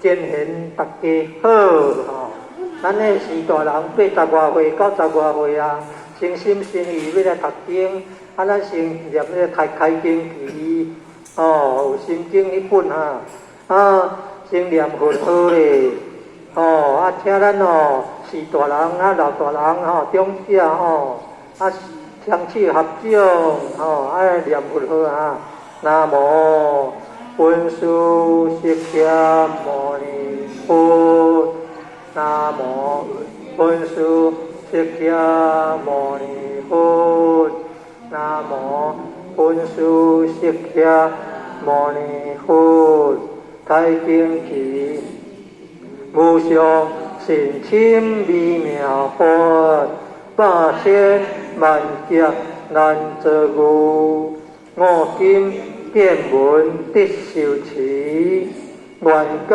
真贤大家好吼。咱的是大人80外岁、90外岁啊，诚心诚意要来读经，啊，咱先念迄个开经题，有心经迄本先念佛号咧，请咱是大人老大人长者双手合掌爱念佛号南无本师释迦牟尼佛，南无本师释迦牟尼佛，南无本师释迦牟尼佛。开经题，无上甚深微妙法，8千万劫难遭遇，我今见闻得受持，愿解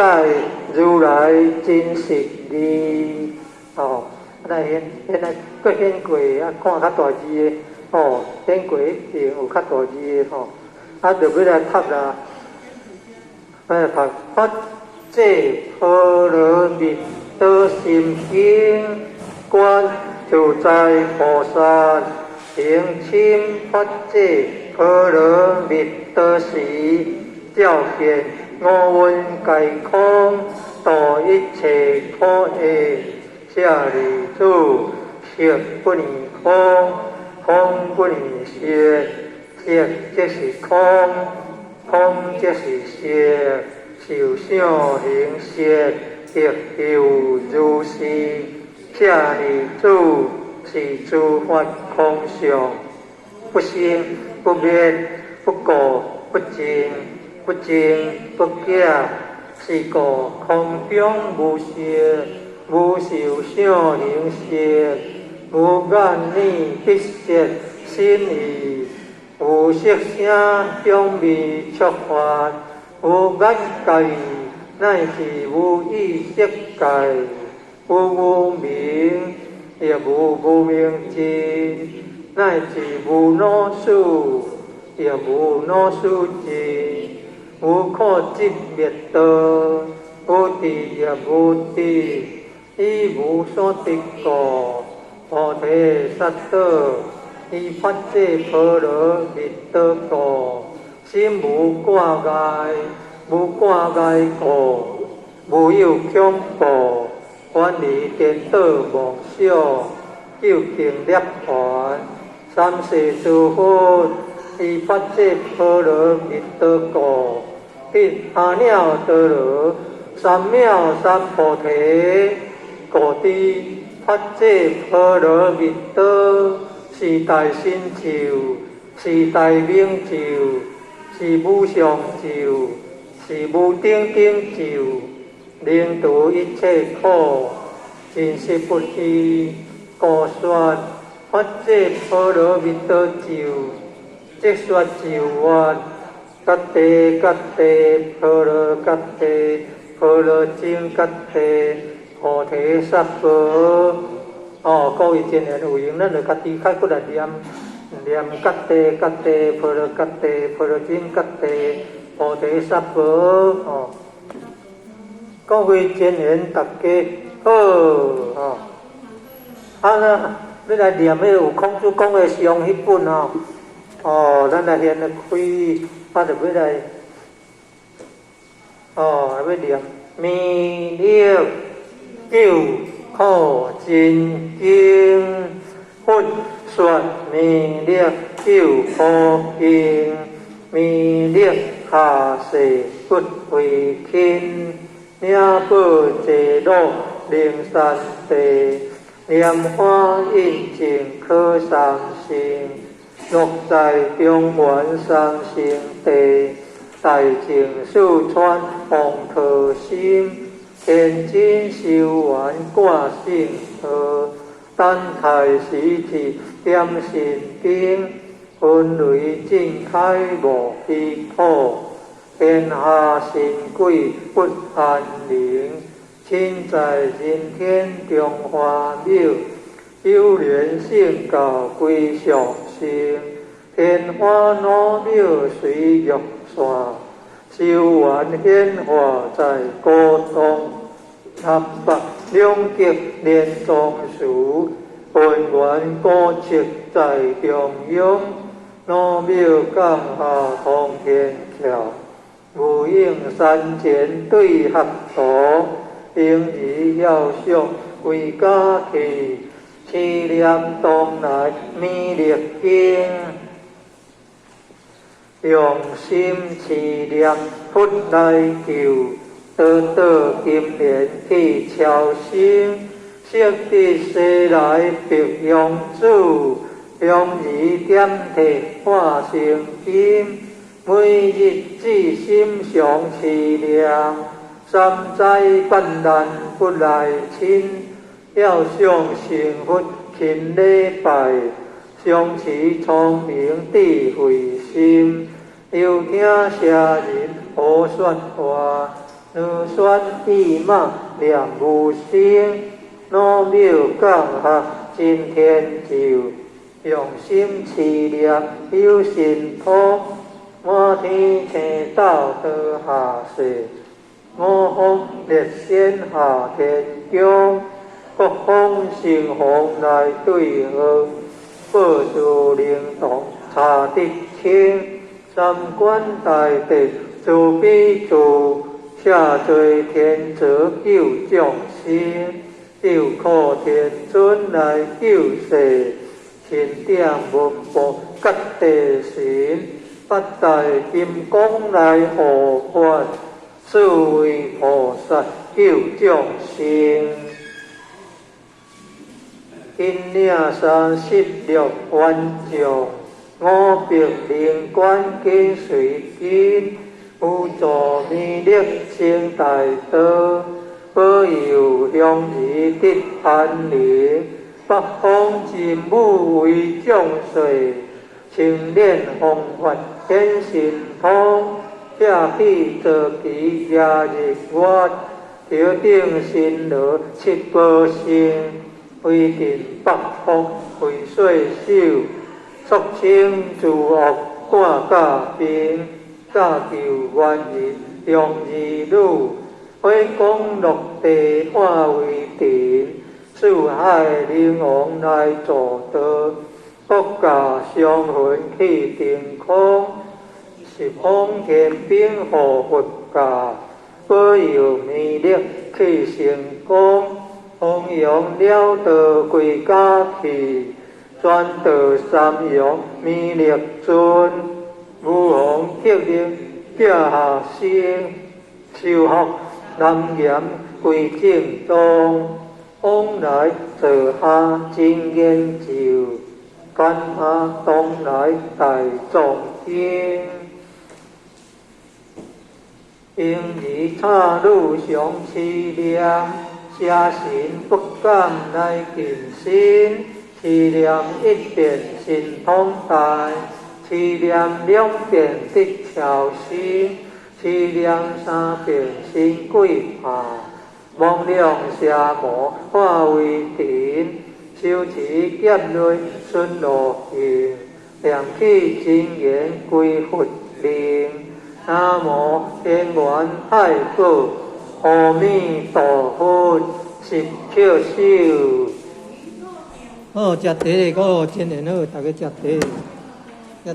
如来真实义。咱现在佫显过看较大字的显过一定有较大字的就要来读啦。读法界波罗蜜多心经，观自在菩萨行深法界波罗蜜多时，照见我闻皆空，度一切苦厄。舍利子，色不异空，空不异色，色即是空，空即是色，受想行识，亦有如是。舍利子，是诸法空相，不生不灭，不垢不净，不真不假，是故空中无色，无受想行识，无眼耳鼻舌身意，无色声香味触法，无眼界，乃至无意识界，无明，亦无明尽，乃至无老死，亦无老死尽，无苦集灭道，无地亦无地，以无所得故，菩提萨埵，以法界波罗蜜多故，心无挂碍，无挂碍故，无有恐怖，远离颠倒妄想，究竟涅槃。三世诸佛，以法界波罗蜜多故，彼阿耨多罗三藐三菩提，故知法界波罗蜜多是大成就，是大明就，是无上就，是无顶顶就，能度一切苦，真实不虚。故说法界波罗蜜多就，即说就曰：揭谛揭谛，波罗揭谛，波罗僧揭谛，菩提萨婆。各位真贤有缘，咱就家己开过来念揭谛揭谛，波罗揭谛，波罗僧揭谛，菩提萨婆。各位真贤大家好你来念迄有孔子讲的上迄本咱来现来开，就要来要念弥勒救苦真经，佛说弥勒救苦经，弥勒下世不为亲，名报济乐灵山地，念花印净可上行，欲在中原上行地，大净寿川红桃心，天津修完挂圣号，等待时期点神经，分雷震开无悲苦，天下神鬼不安宁，亲在人天中华庙，有缘圣教归上圣，天花罗庙随玉线，修完显化在高中，合百两极连中树，本源高彻在中央，罗庙降下通天桥，无影山前对合图，平日要想为家去，思念东来弥勒经。用心持念佛来求，得金莲去超生，悉得世来别用主，用以点题化成金，每日至心常持念，三灾万难不来侵，要想成佛勤礼拜。相持聪明智慧心，又听舍人何说话？女选意马念无声，罗庙降下真天咒，用心持念有神通，满天星斗得下世，五方列仙下天宫，各方神佛来对合。报助灵动查得清，三观大德慈悲助，下罪天者救众生，救苦天尊来救世，天顶文部各地神，八大金刚来护法，四位菩萨救众生。因领36万众，五百灵官跟随紧，辅助弥勒成大道，保佑乡里得安宁。北方之母为众水，青莲弘法显神通，下起坐骑夜日月，头顶神罗七宝星。为定北方为水手，肃清诸恶赶甲兵，假求元日用儿女，火光落地化为电，四海灵王来助道，国家相魂去定空，十方天兵护佛家，保佑弥勒去成功。弘扬了道归家去，转道三阳弥勒尊，武王铁力脚下生，修学南严归正宗，往来坐下真研究，干下东来大众经，平日差路上思念。邪神不敢来近身，持念一遍神通大，持念两遍得超生，持念三遍神鬼怕，望量邪魔化为电，修持劫内顺路行，念起真言归佛灵，南无天元太保。阿弥陀佛，十巧手。好，食茶个真然好，大家食茶，食茶。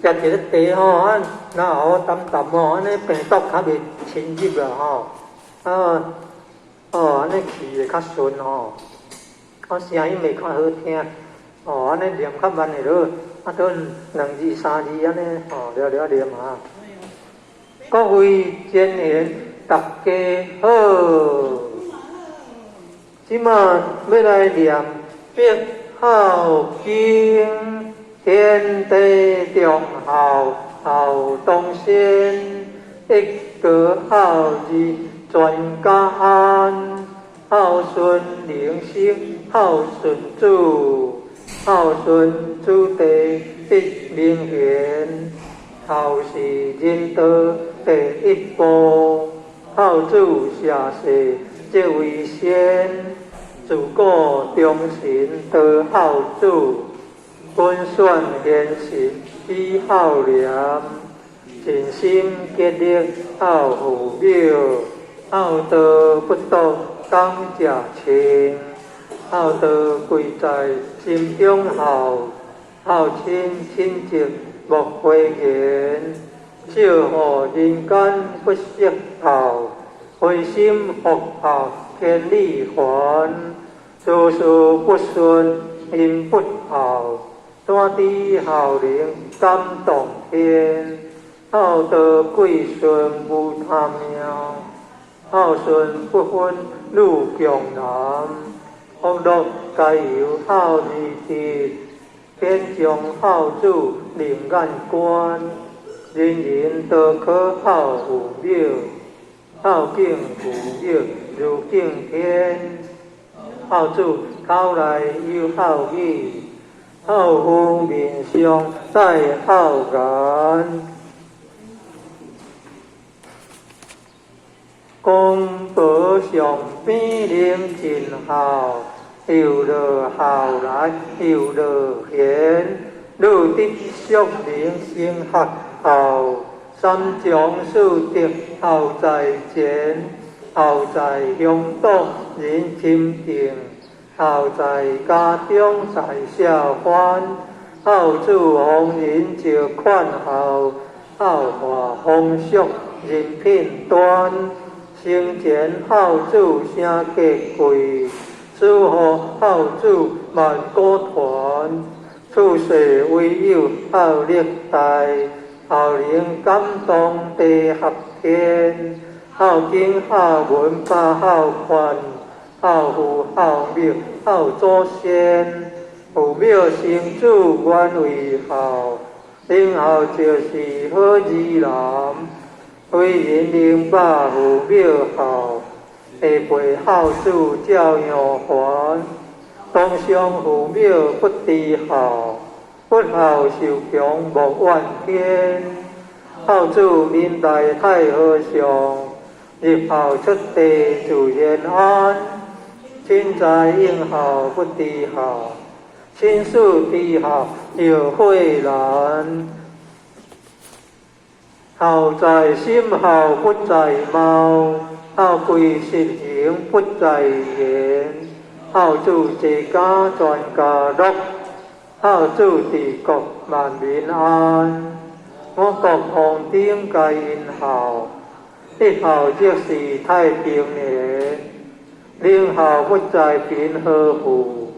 食一个茶吼，然后淡淡吼，安尼病毒较袂侵入啦吼，安尼气会较顺吼。声音会较好听，安尼念较慢的落，倒2字3字安尼，了念啊。各位前贤，大家好，即马要来念别好经，天地中孝孝东先，一个好字全家安。孝顺灵性，孝顺主，孝顺主地必明显，孝是人道第一步，孝主下世这位先，自古忠臣多孝子，本选贤士以孝廉，尽心竭力孝父母，孝道不独当家亲，孝道贵在心中孝，孝亲亲戚莫讳言，守护人间不失孝，回心复孝天理还，事事不顺因不孝，单知孝灵感动天，孝道贵顺无他妙，孝顺不分路强难，福禄皆由孝而得，天将孝子令眼观，人人都可孝父母，孝敬父母如敬天，孝子口内有孝语，孝父面上带孝言。公婆上边领尽孝，又乐孝来又乐贤，女的淑名声学孝，三将四德孝在前，孝在乡党人亲近，孝在家中在下欢，孝子红人就款孝，孝化风俗人品端，生前孝子声结贵，死后孝子万古传，出世唯有孝历代，孝灵感动地合天，孝经孝文把孝宽，孝父孝母孝祖先，父母生子愿为孝，领孝就是好儿男，为人能把父母孝，会陪孝子照样还，当上父母不知孝，不孝受强莫怨天，孝子面带太和尚，入孝出地自然安，亲在应孝不知孝，亲事知孝又慧然，孝在心孝不在貌，孝贵实行不在言，孝子治家全家乐，孝子治国万民安，我国皇顶皆因孝，一孝即是太平年，领孝不在贫和富，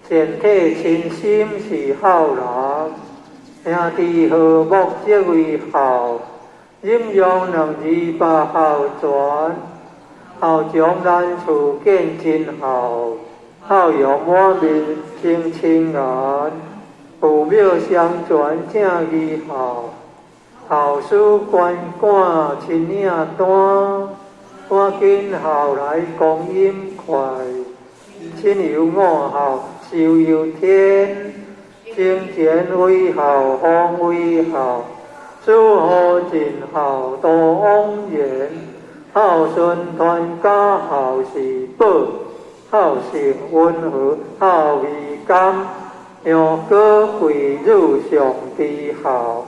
全体亲心是孝人，兄弟和睦即为孝，阴阳两字把孝传，孝将难处见真孝，孝养满面生亲缘，父母相传正义孝，孝书关关亲影单，赶紧孝来光阴快，亲有五孝寿有天，生前为孝方为孝，死后尽孝多往言，孝顺传家孝是宝，孝性温和孝为甘，让哥贵入上帝孝，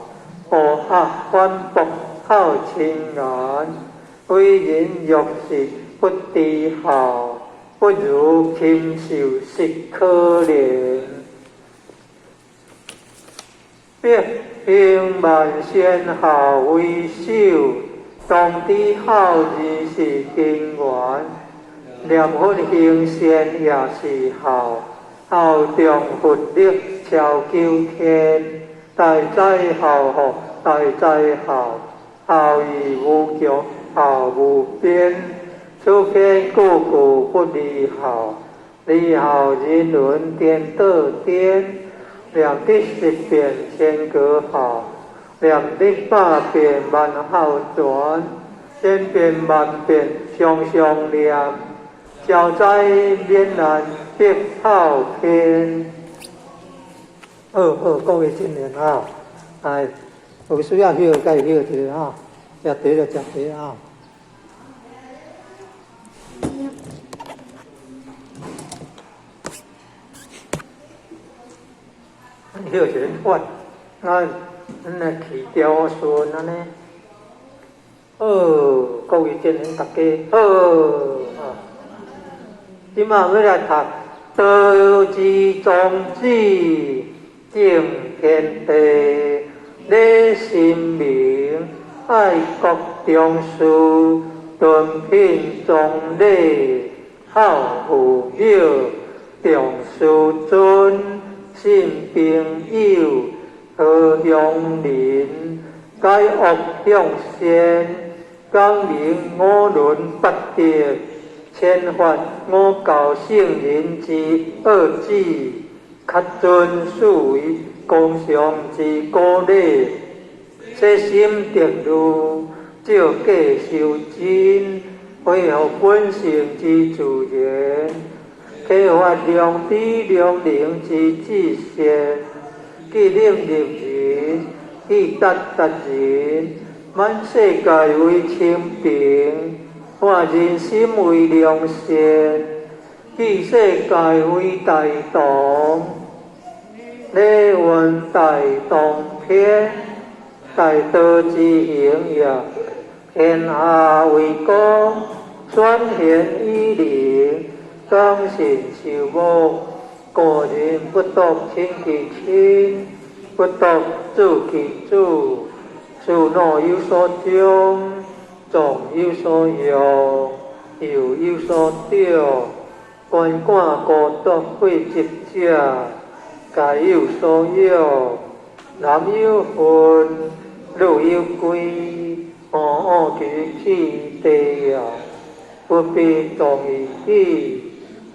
和合反复孝亲缘，为人若是不知孝，不如禽兽实可怜。行万善孝为首，当知孝字是根源，念佛行善也是孝，孝中佛力超九天，大哉孝福，大哉孝，孝义无穷，孝无边，此篇故故不离孝，离孝人伦颠倒颠，念得十遍千个孝，念得百遍万孝传，千遍万遍常常念，消灾免难必孝篇。好，各位新年啊，有需要休该休一下啊，吃茶就吃茶啊。了一个法，咱来去雕塑安尼。各位亲人大家好，今仔要来读道之宗旨，正天地，礼神明，爱国重视，敦品忠礼，孝父母，重师尊，信朋友，和乡邻，解恶向善，讲明五伦八德，遣发五教圣人之恶旨，较遵守为公上之鼓励，悉心定律，照假修真，配合本性之自然，启发良知良能之至善，既令人，既达人，满世界为清平，化人心为良善，既世界为大同。礼运大同篇，大道之行也，天下为公，宣贤以灵，刚信守睦，个人不独亲其亲，不独助其主，事内有所终，众有所用，又有所得，官管孤独贵职者，皆有所有，男有分，女有归，互其起地也，不必动于己，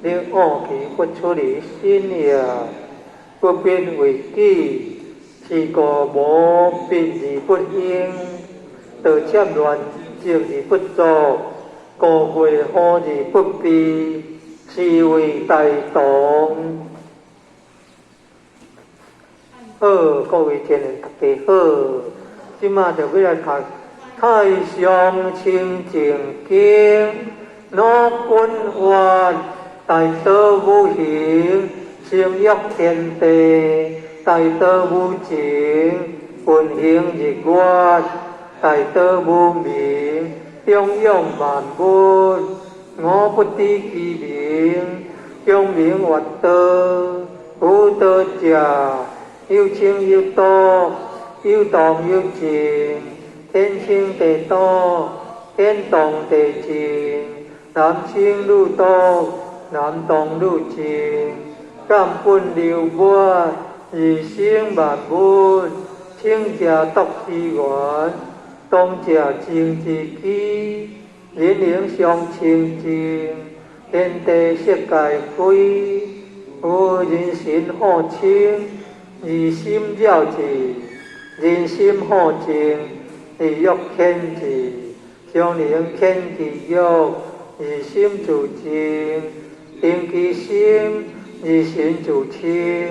令互其不出离心也，不必为己，是故无必而不应，得chấp乱静而不作，故贵好而不避，是为大同。好，各位亲人大家好，即马就要来读《太上清净经》，老君话大道无形，成育天地，大道无情，运行日月，大道无名，中养万物，我不知其名，中名曰道，无道者，有清有道，有动有静，天清地道，天动地静，南清如道，南动如静，感本流抹，而生万物，清者独之源，动者静之基，人人相清净，天地悉界归，无人心好清，而心了之，人心好静，而欲牵之，相能牵其欲，而心自静，定其心，而心自清，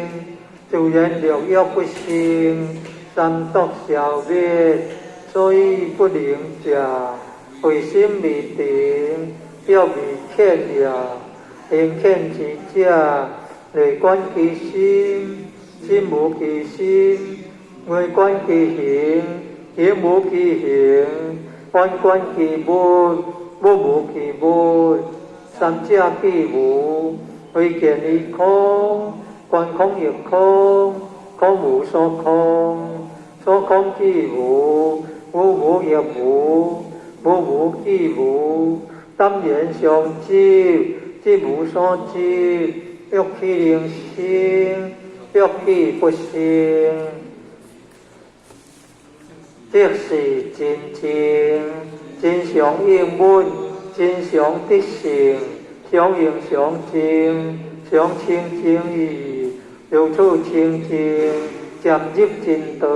自然六欲不生，三毒消灭，所以不能者，为心未定，欲未欠也，能欠之者，内观其心，心无其心，外观其形，形无其形，观观其物，物无其物，三者既无，唯见于空，观空亦空，空无所空，所空即无，无无亦无，无无即无，当然相即，即无所即，欲其能生，欲其不生，即是真正，真相应运，真相得性，相应相正，相清正义，如此清净，渐入真道，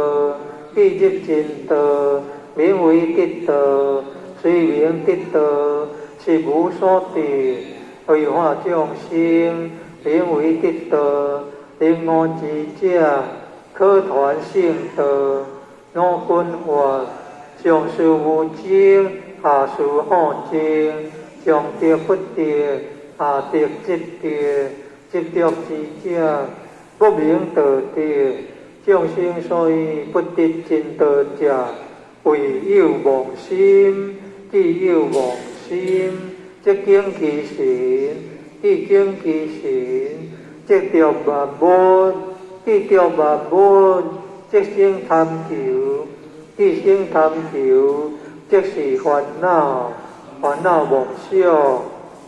必入真道，名为得道，虽名得道，是无所得，为化众生，名为得道，令我之者，可传圣道，我君话，上士无精，下士好精，上德不德，下德即德，即德之者，不明道德，众生所以不得真道者，唯有妄心。既有妄心，则敬其神；既敬其神，则着万物；既着万物，则生贪求；既生贪求，则是烦恼。烦恼妄想，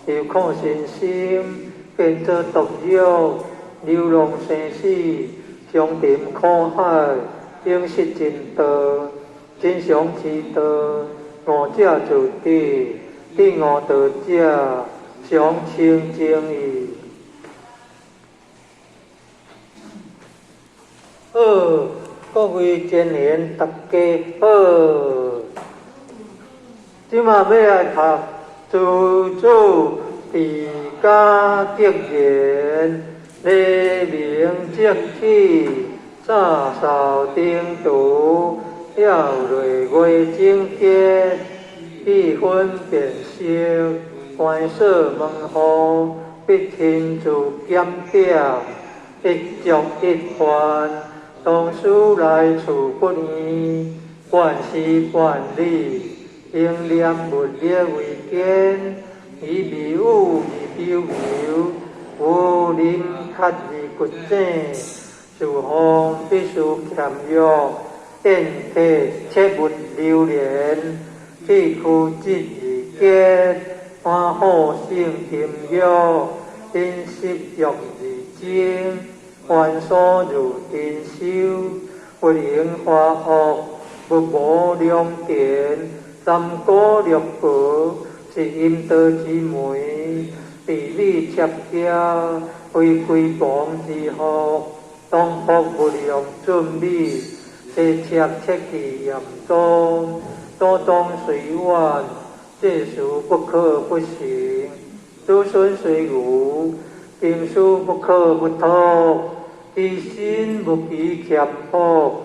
又恐身心变作毒药，流浪生死，相沉苦海，应失真道，真常之道。五者自地，第五道者，常清净义。好，各位前贤大家好。今嘛要来读自主治家德言，黎明即起，早扫丁读。要累月精天，一分辨色，观色问候，必亲自检点，一足一番，当书来处不厌，万事万理，应念物业为根，以迷雾以标游，无临刻以骨正，诸方必须谦弱。见体切勿流连，气枯之而结，欢好性甜药，因湿欲而精，凡所如珍馐，不应花恶，不无良田，三果六果，是阴道之门，地理切家，为归亡之福，当福不良准美。切切其严重，多当随愿，这事不可不行。子孙虽愚，定事不可不托。其心不必谦薄，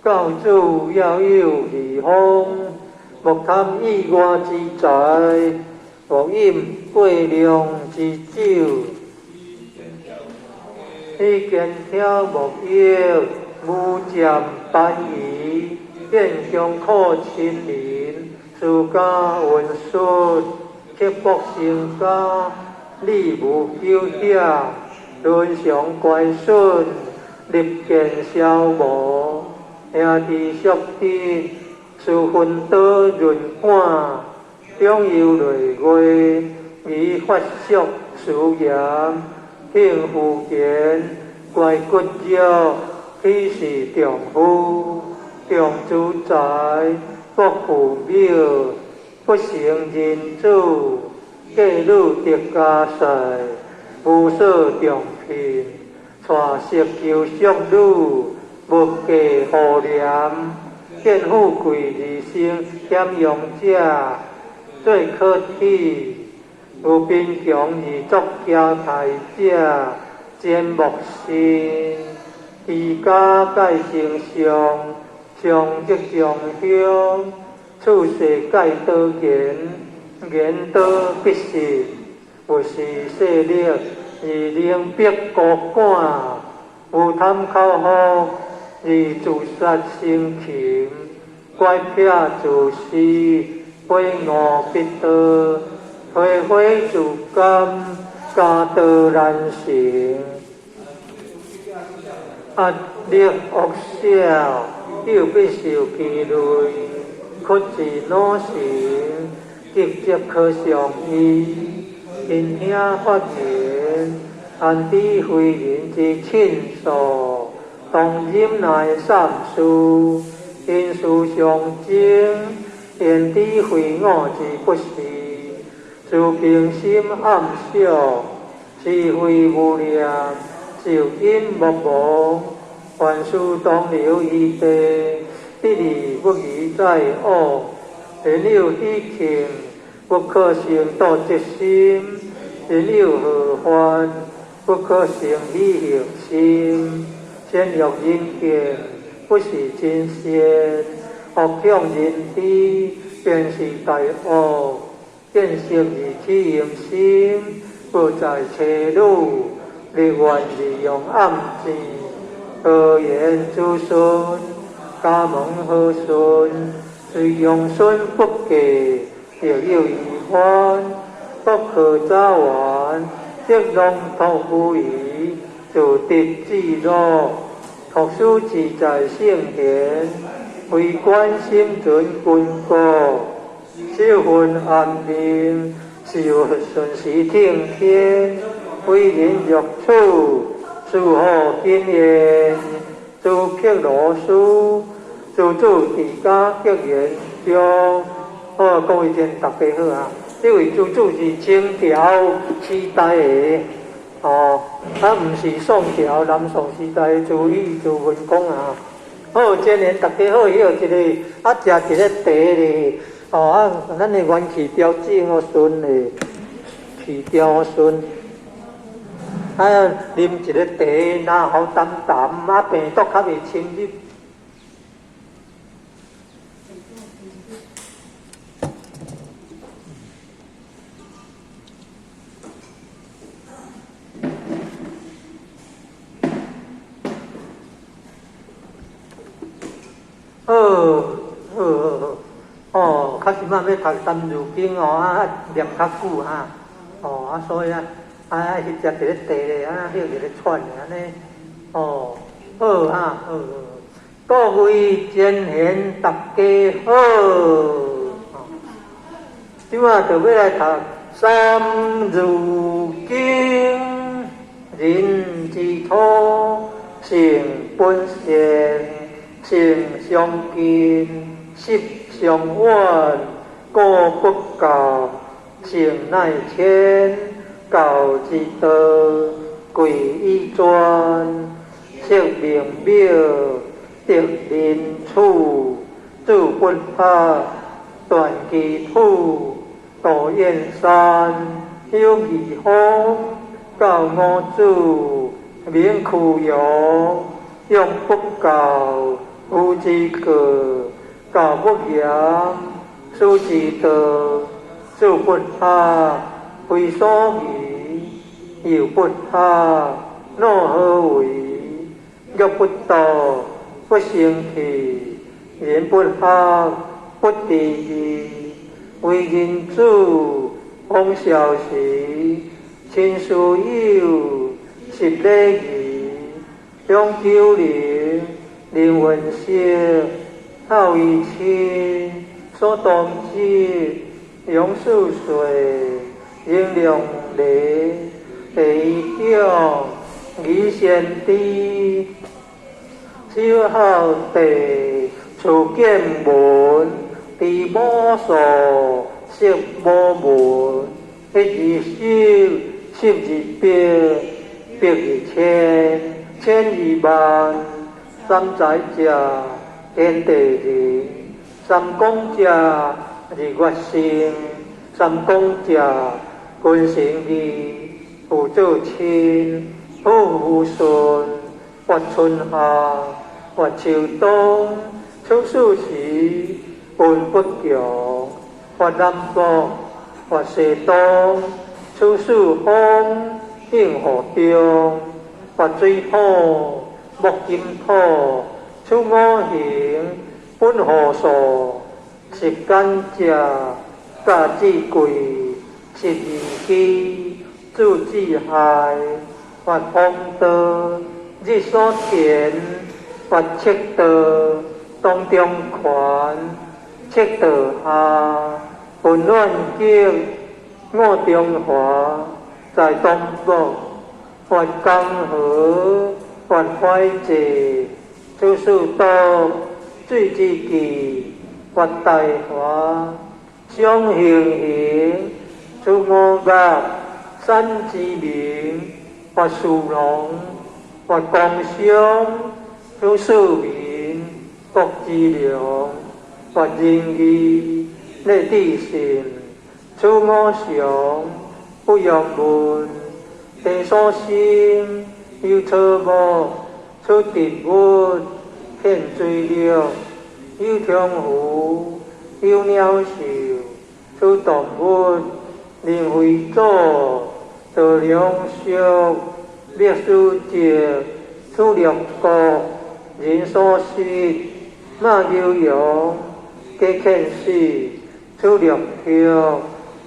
教主要有利风。莫贪意外之财，莫饮过量之酒。意见挑莫要。无占班仪，变相苦亲邻，自家温顺，刻薄成家，礼无休假，伦常乖顺，立见消磨，兄弟兄弟，事分刀润肝，中有累月，以发宿事言，幸福言，乖骨肉。彼是丈夫，重主宰，不父母，不成人主，嫁女得家婿，无所重聘，带色求淑女，无计好廉，见富贵而生俭用者，最可耻，有贫穷而作骄态者，真莫信。自家盖成上，上即上香。处世盖道言，言道必实。不是势力，而能逼国干。有贪口福，而自杀生情。乖僻自私，非我必道。非非自甘，家道难成。压力恶小，又必受其累，屈自脑神，直接可上医。因兄发言，按知非人之亲属，当忍耐三事，因事相争，言知非我之不是，自平心暗笑，是非无量。受因莫忘，凡事当留于地，必利不宜在恶。人有喜庆，不可成道之心；人有何患，不可成喜行心。善欲人见，不是真善；恶向人知，便是大恶。见色而起淫心，不在邪路。力愿利用暗箭，何言子孙，家门何顺？虽用孙不给，亦有遗患。不可早晚，即龙托付矣。就地之乐，托书自在圣贤，为观心准君国，小分安宁，是顺时听天，为人若处，殊好经验，诸撇罗书，诸主自家结缘中。好，各位先大家好啊！这位诸主是清朝时代的。毋是宋朝、南宋时代朱熹、朱文公啊。好，今年大家好，有一个食一个茶咧。咱的元气标志顺咧，气调顺。啉一个茶，然后淡淡，病毒较袂侵入。较是要读三字经念较久所以去食一个茶咧，歇一个喘咧，安尼好各位贤贤大家好，即马就要来读三字经，人之初，性本善，性相近，习相远，故不教，性乃迁，教之道，贵以专，识明表，得人处，自不怕，断其土，道燕山，有义风，教五子，名苦勇，用不教，无之过。教不严，书之道，自不他，非所宜，又不他，若何为？欲不道，不成器，言不合，不第义。为人子，奉孝时，亲师友，识礼仪，用九龄，令文学。好义亲，所当知，用数岁，应量力，第一种，以先知，小孝弟，初见闻，知某数，识某文，一二十，十二百，百二千，千二万，三载者。天地人，三公者，日月星，三公者，君臣义，父祖亲，夫妇顺，或春夏，或秋冬，秋暑时，分不强，或南北，或西东，秋暑风，应河中，或水土，木金土。出五行，本何数？十干者，甲子贵，十二期，主子害，或风道，日所田，或赤道，东中权，赤道下，分乱境，我中华，在东北，或江河，或淮济。出世道，水之纪，或大华，相形形，出五岳，山之名，或殊荣，或光商，出世名，国之良，或仁义，内地信，出五常，不用问，地所生，有错误。出地物，现水流，有江湖，有鸟兽，出动物，灵会祖，得良寿，灭书节，处六国人所需，马牛羊皆欠死，处六条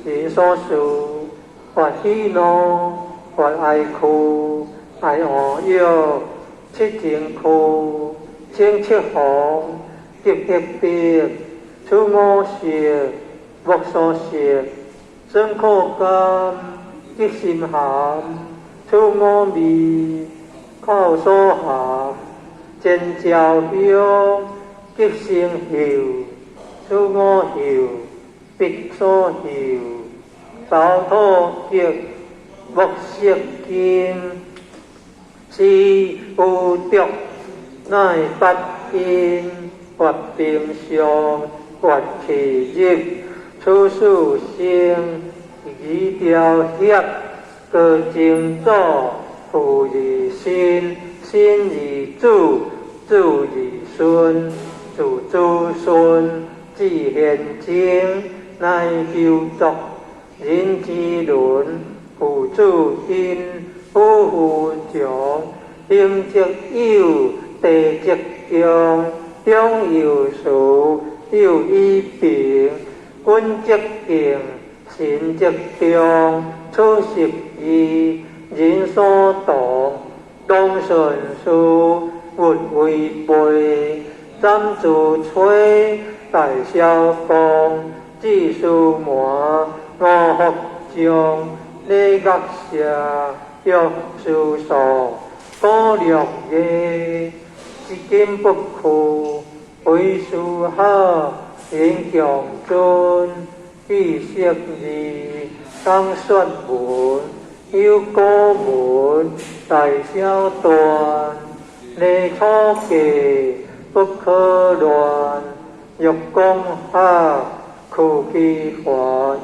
人所属，或喜怒，或哀哭，哀恶药，七情苦，清七红，急急逼，处五色，木所色，生苦甘，急心寒，处五味，口所含，尖椒香，急性臭，处五嗅，鼻所嗅，扫土急，木色金，是有毒，乃八因，或平常，或气热，处事生，以调协，各精组，父以心，心以主，主以孙，主子孙，子贤精，乃救族，人之伦，父子因，夫妇长，兄则友，弟则恭，忠有术，友以平，君则敬，臣则忠，处事义，人所动，动顺事，勿违背，斩自吹，大小公，子嗣满，五福将，礼乐社，欲事所，古六业，一金不屈，为师好，人强尊，必识字，刚说文，有古文，大小断，礼初记，不可乱，欲讲学，苦其烦，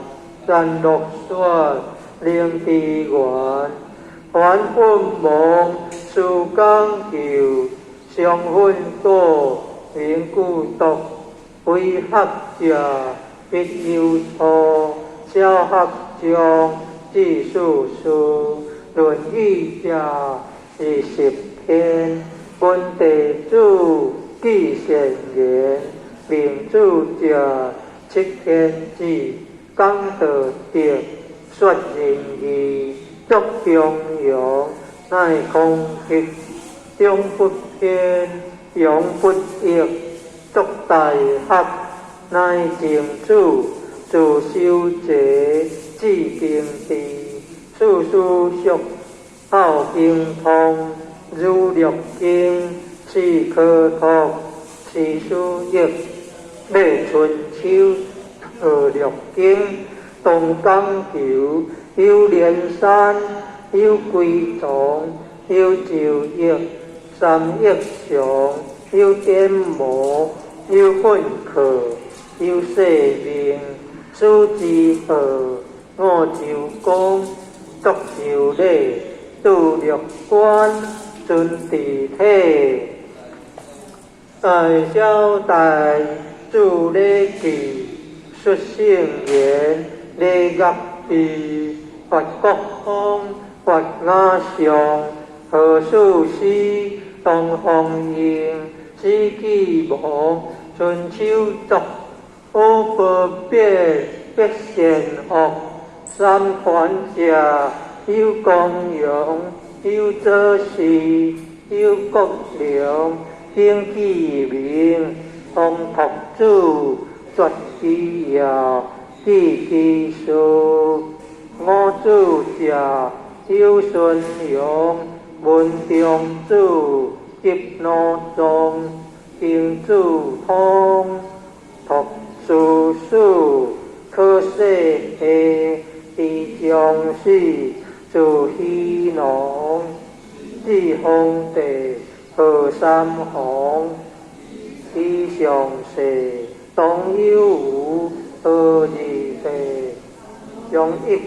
然落说，令其源，还本梦，事讲究，上分果，名故独，为学者，必有错，小学将，记述书，论语者，20篇，问地主，记善言，明主者，7天子，讲道德，说仁义，足中庸，乃空隙，中不偏，庸不逆，足大学，乃正主，自修者，至经地，处事俗，好经通，如六经，是科托，是书业，历春秋，学六经，动讲求，有连山，有归宗，有就业，三业上，有颠磨，有混刻，有世命，书之学，五就公，读就礼，度六官，尊地体，大小大，助礼记，述圣言，礼乐备，发国风，发雅尚，何事诗，东方应，四季忙，春秋作，五百变，必善恶，三环者，有公羊，有则事，有国良，经其名，通读主，绝其要，记其数，五子者，有顺阳，文中主，急怒中，经主通，读书数，可世下，地将士，自希农，至皇帝，贺三皇，以上世，东有无，何二地，用一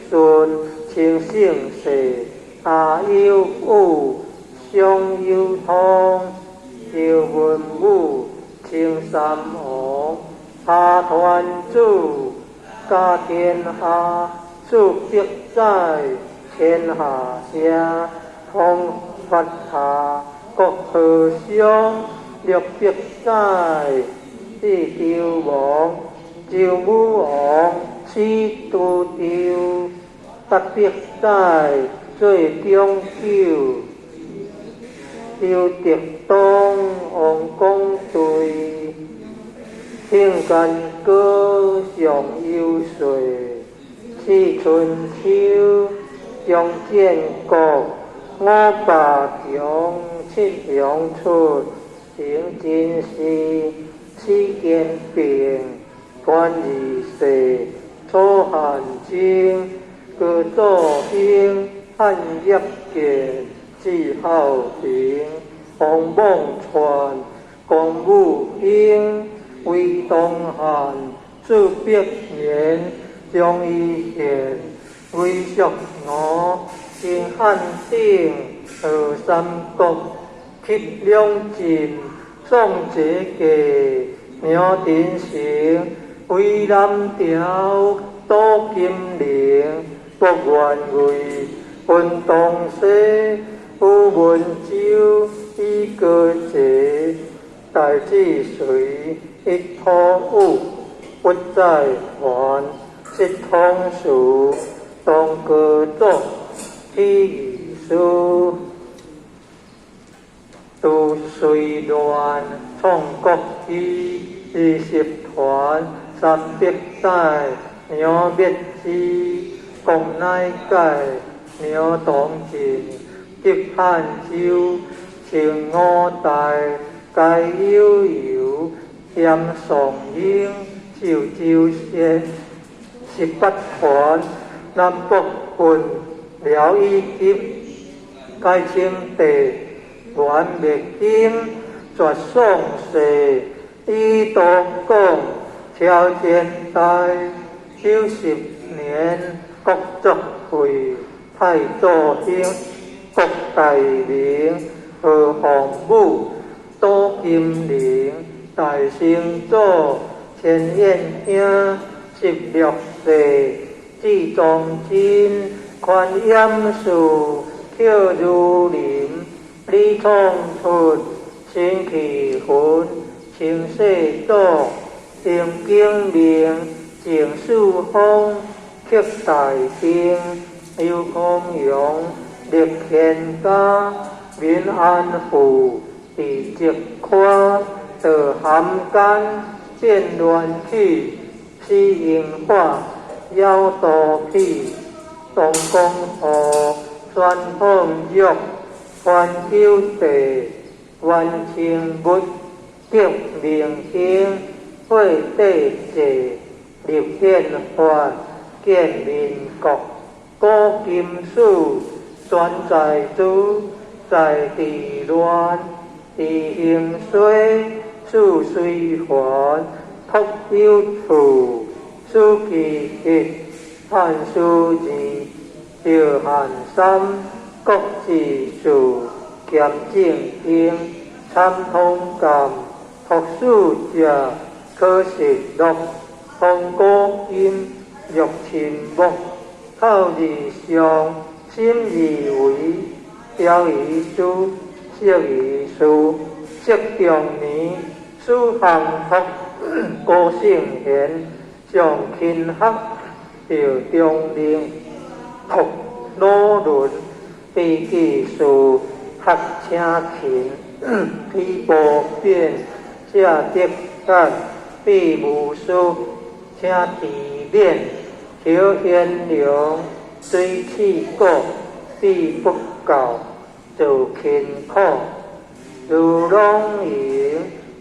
顺，清圣世，下有有，上有通，有文武，清三王，下团主，家天下，数必在，天下下，通法下。和尚六百载，地球王，周武王，四都丢，八百载，最终究。刘德东王公对，听干歌上幽水，四春秋将建国，五霸强七阳出，行进士四间病，传二世楚汉经，各作兴汉业建。季浩平，王莽传，公武兴，魏东汉，数百年，将伊现，魏蜀吴，秦汉鼎，二三国，七两晋，宋节节，苗鼎盛，魏南朝，杜金陵，郭元贵，文东西。吴文州一个节，大治水一土物，不再还，一通俗，当歌作，起义书，杜隋乱，创国基，20团，300载，苗灭之，公乃改，苗当晋。集汉州，清五代，该悠悠，严崇英，寿州县，18团，南北郡，辽以及，该清地，元灭金，绝宋世，以东讲，朝前代，90年，国作会，太祖兴。郭大明、何鸿武、杜金陵、大成祖、千燕兄、16世、季宗真、宽严树、邱如林、李创春、辛弃魂、秦世祖、丁景明、郑树峰、曲大丁、刘光荣。立宪家、民安府、地质宽、道涵干、变乱起、西营化、妖道痞、东宫河、宣凤玉、环九地、元清物、革命兴、会地制、立宪法、建民国、古金属。专在主，在地乱，地形衰，事虽还，托有处，事其一，汉书字，赵汉三，国之数，兼正经，参通鉴，学术者，可识录，通古今，欲秦木，透日上。心以为，表以书，色以书，色中年，书行学，高圣贤，上勤学，调中令，读罗论，秘技术，学请勤，批波变，写德干，秘武术，请提炼，求贤良。虽气过，必不告；就勤苦，如龙吟，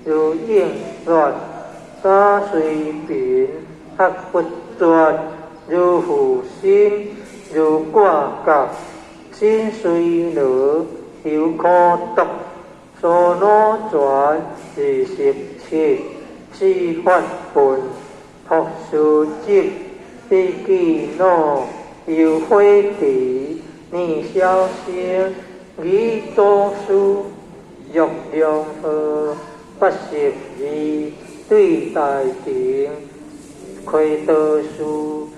如应月，沙虽平，学不绝；如负心，如挂甲，心虽劳，犹可读。所罗传27，四法本，读书集，笔记录。有灰地，逆小生，以读书，欲良好，82，对大庭，窥读书，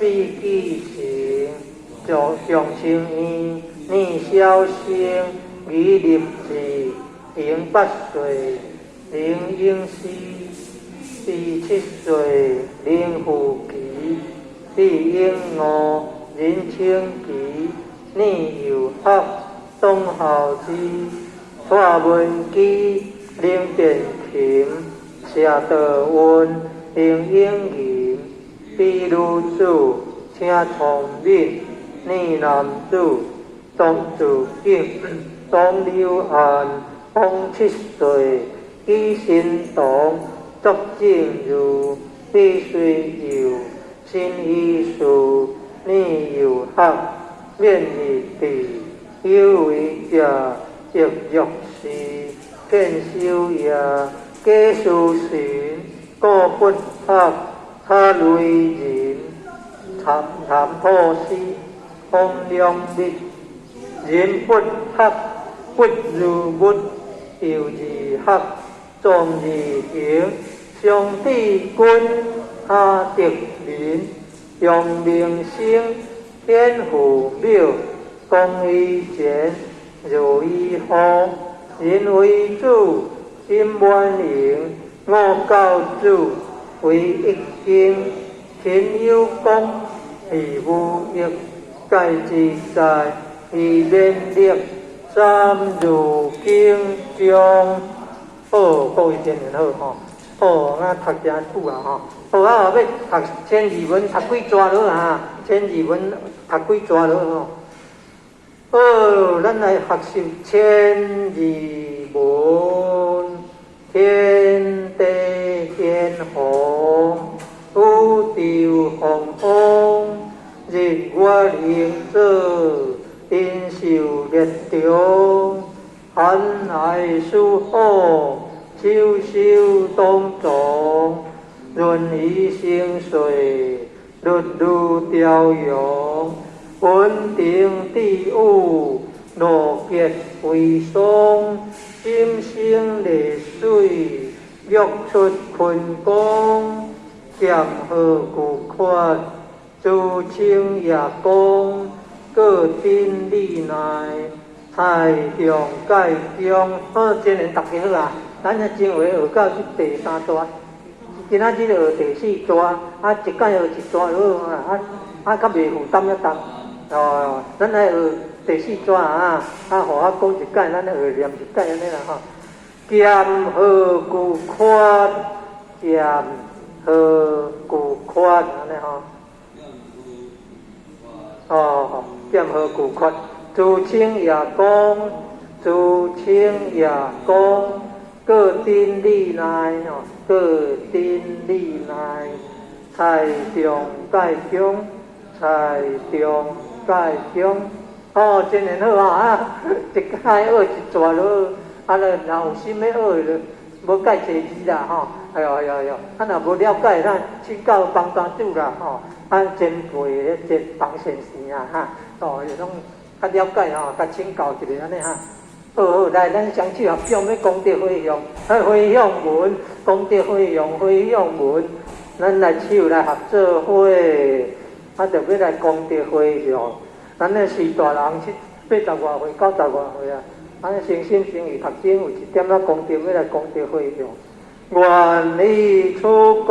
笔记行，着上清衣，逆小生，以立志，永8岁，林永熙，第7岁，林富奇，第永5，林清奇，李友学，董孝之，蔡文基，林殿琴，谢德温，林永银，毕如主，车聪敏，倪南主，董祖景，董柳安，方7岁，纪新堂，卓正如，毕水友，辛义树，李友学，免义地，有为者，叶玉士，建修业，贾书信，郭佛学，蔡瑞仁，谭土司，洪良立，任不学，不如物，游二学，庄二行，上帝君，夏德民，杨明生，天父庙，公义前，如意方，人为主，金万盈，五教主，为一经，勤有功，义无益，戒自在，义免力，三如经中。好，各位天然好吼，咱读真久啊吼。好啊，要读千字文，读几抓落啊？千字文读几抓落吼？好，咱来学习千字文。天地显宏，宇宙洪荒，日月行者，因受列中，寒来暑好，秋收冬种，润雨生水，日如朝阳，稳定地物，路结为霜，金星丽水，玉出坤光，咸和古宽，珠清夜光，各丁里内，太阳盖中。好，今年大家好啊！咱的正话学到第3段，今仔日学第4段，啊，一届学一段好啊，较袂负担一担。哦，咱来学第4段啊，互我讲一届，咱来学念一届安尼啦吼。咸和古宽，咸和古宽安尼吼。哦，咸和古宽，珠清夜光，珠清夜光，各丁里内吼，各丁里内，太阳盖中，太阳盖中。哦，真然好啊！一届学一段落，啊，若有心要学就无介济字啦吼。哎呦，啊，若无了解，咱请教帮帮主啦吼。啊，前辈真帮先生啊哈。哦，就拢较了解吼，甲请教一下安尼哈。好，来，咱双手合掌，要功德回向，回向文，功德回向，回向文，咱来手来合作伙，啊，就要来功德回向。咱咧是大人80外岁、90外岁啊，咱诚心诚意读经，有一点仔功德要来功德回向。愿以此功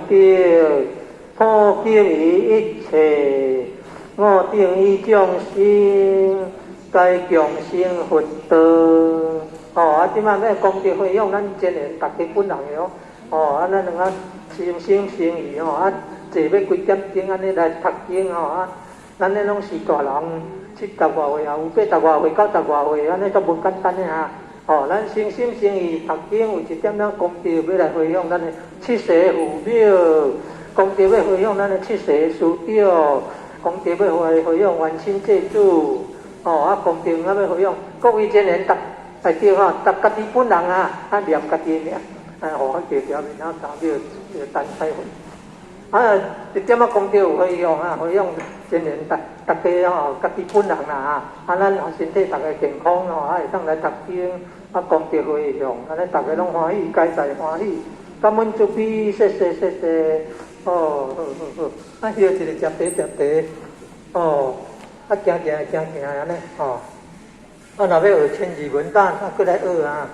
德，普及于一切我定于众生，该共生佛道。哦，啊，即摆要功德回向，咱真然大家本人的哦。哦，啊，咱两个诚心诚意哦，啊，坐要几点钟安尼来读经哦啊。咱咧拢是大人，70外岁也有，80外岁、90外岁，安尼都无简单的哈。哦，咱诚心诚意读经，有一点仔功德要来回向咱的七世父母，功德要回向咱的七世师长，功德要回向元亲祭祖，哦，啊，功德啊要回向各位真人逐对吼，逐家己本人啊，啊念家己名，啊，互我条条面啊，代表单彩分。啊，一点仔功德有回向啊，回向真人大家吼，家己本人啦啊，咱身体大家健康吼，啊会当来读经，啊功德回向，安尼大家拢欢喜，皆大欢喜，感恩诸比，谢谢，哦，好，啊休一个接茶，哦，啊行安尼，哦。若要学千字文，等再来学啊。